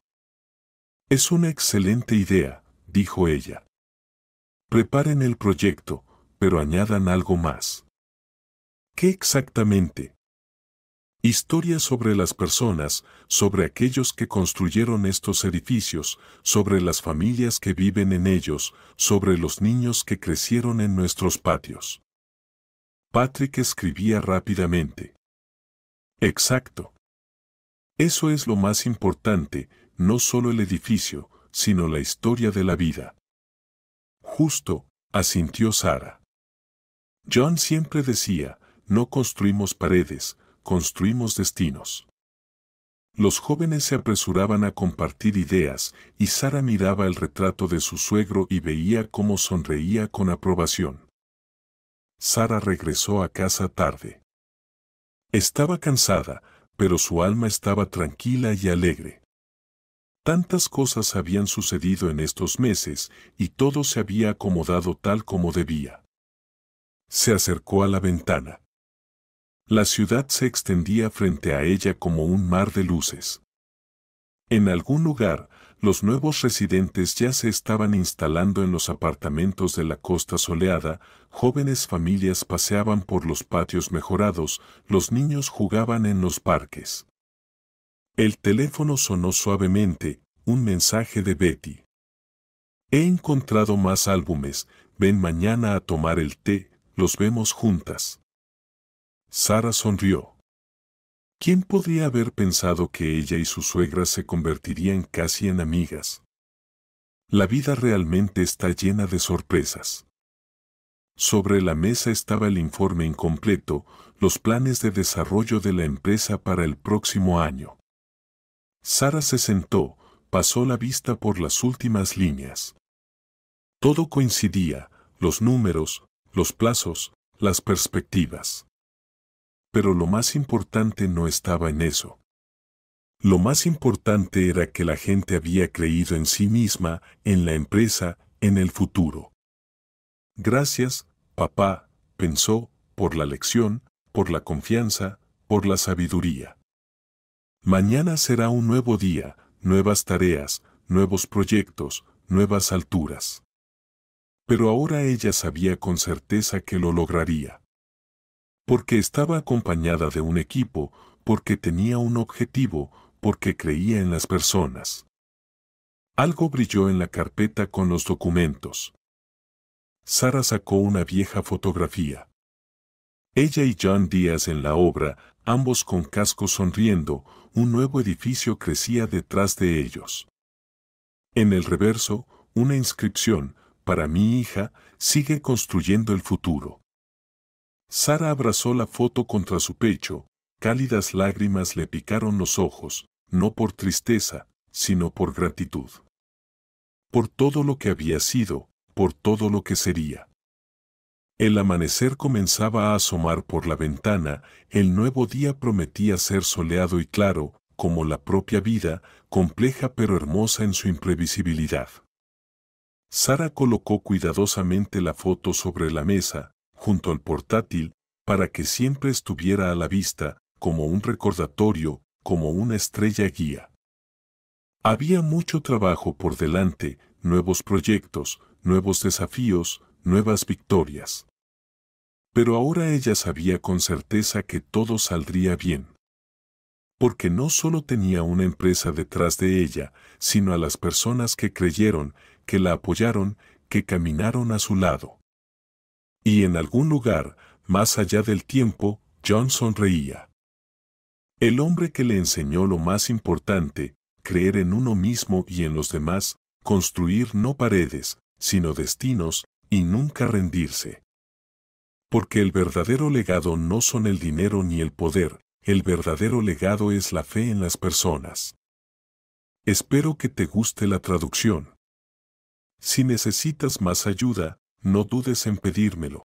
Es una excelente idea, dijo ella. Preparen el proyecto, pero añadan algo más. ¿Qué exactamente? Historias sobre las personas, sobre aquellos que construyeron estos edificios, sobre las familias que viven en ellos, sobre los niños que crecieron en nuestros patios. Patrick escribía rápidamente. Exacto. Eso es lo más importante, no solo el edificio, sino la historia de la vida. Justo, asintió Sara. John siempre decía, no construimos paredes, construimos destinos. Los jóvenes se apresuraban a compartir ideas y Sara miraba el retrato de su suegro y veía cómo sonreía con aprobación. Sara regresó a casa tarde. Estaba cansada, pero su alma estaba tranquila y alegre. Tantas cosas habían sucedido en estos meses y todo se había acomodado tal como debía. Se acercó a la ventana. La ciudad se extendía frente a ella como un mar de luces. En algún lugar, los nuevos residentes ya se estaban instalando en los apartamentos de la costa soleada, jóvenes familias paseaban por los patios mejorados, los niños jugaban en los parques. El teléfono sonó suavemente, un mensaje de Betty. He encontrado más álbumes, ven mañana a tomar el té, los vemos juntas. Sara sonrió. ¿Quién podría haber pensado que ella y su suegra se convertirían casi en amigas? La vida realmente está llena de sorpresas. Sobre la mesa estaba el informe incompleto, los planes de desarrollo de la empresa para el próximo año. Sara se sentó, pasó la vista por las últimas líneas. Todo coincidía, los números, los plazos, las perspectivas. Pero lo más importante no estaba en eso. Lo más importante era que la gente había creído en sí misma, en la empresa, en el futuro. Gracias, papá, pensó, por la lección, por la confianza, por la sabiduría. Mañana será un nuevo día, nuevas tareas, nuevos proyectos, nuevas alturas. Pero ahora ella sabía con certeza que lo lograría. Porque estaba acompañada de un equipo, porque tenía un objetivo, porque creía en las personas. Algo brilló en la carpeta con los documentos. Sara sacó una vieja fotografía. Ella y John Díaz en la obra, ambos con cascos sonriendo, un nuevo edificio crecía detrás de ellos. En el reverso, una inscripción, para mi hija, sigue construyendo el futuro. Sara abrazó la foto contra su pecho, cálidas lágrimas le picaron los ojos, no por tristeza, sino por gratitud. Por todo lo que había sido, por todo lo que sería. El amanecer comenzaba a asomar por la ventana, el nuevo día prometía ser soleado y claro, como la propia vida, compleja pero hermosa en su imprevisibilidad. Sara colocó cuidadosamente la foto sobre la mesa, junto al portátil, para que siempre estuviera a la vista, como un recordatorio, como una estrella guía. Había mucho trabajo por delante, nuevos proyectos, nuevos desafíos, nuevas victorias. Pero ahora ella sabía con certeza que todo saldría bien. Porque no solo tenía una empresa detrás de ella, sino a las personas que creyeron, que la apoyaron, que caminaron a su lado. Y en algún lugar, más allá del tiempo, John sonreía. El hombre que le enseñó lo más importante, creer en uno mismo y en los demás, construir no paredes, sino destinos, y nunca rendirse. Porque el verdadero legado no son el dinero ni el poder, el verdadero legado es la fe en las personas. Espero que te guste la traducción. Si necesitas más ayuda, no dudes en pedírmelo.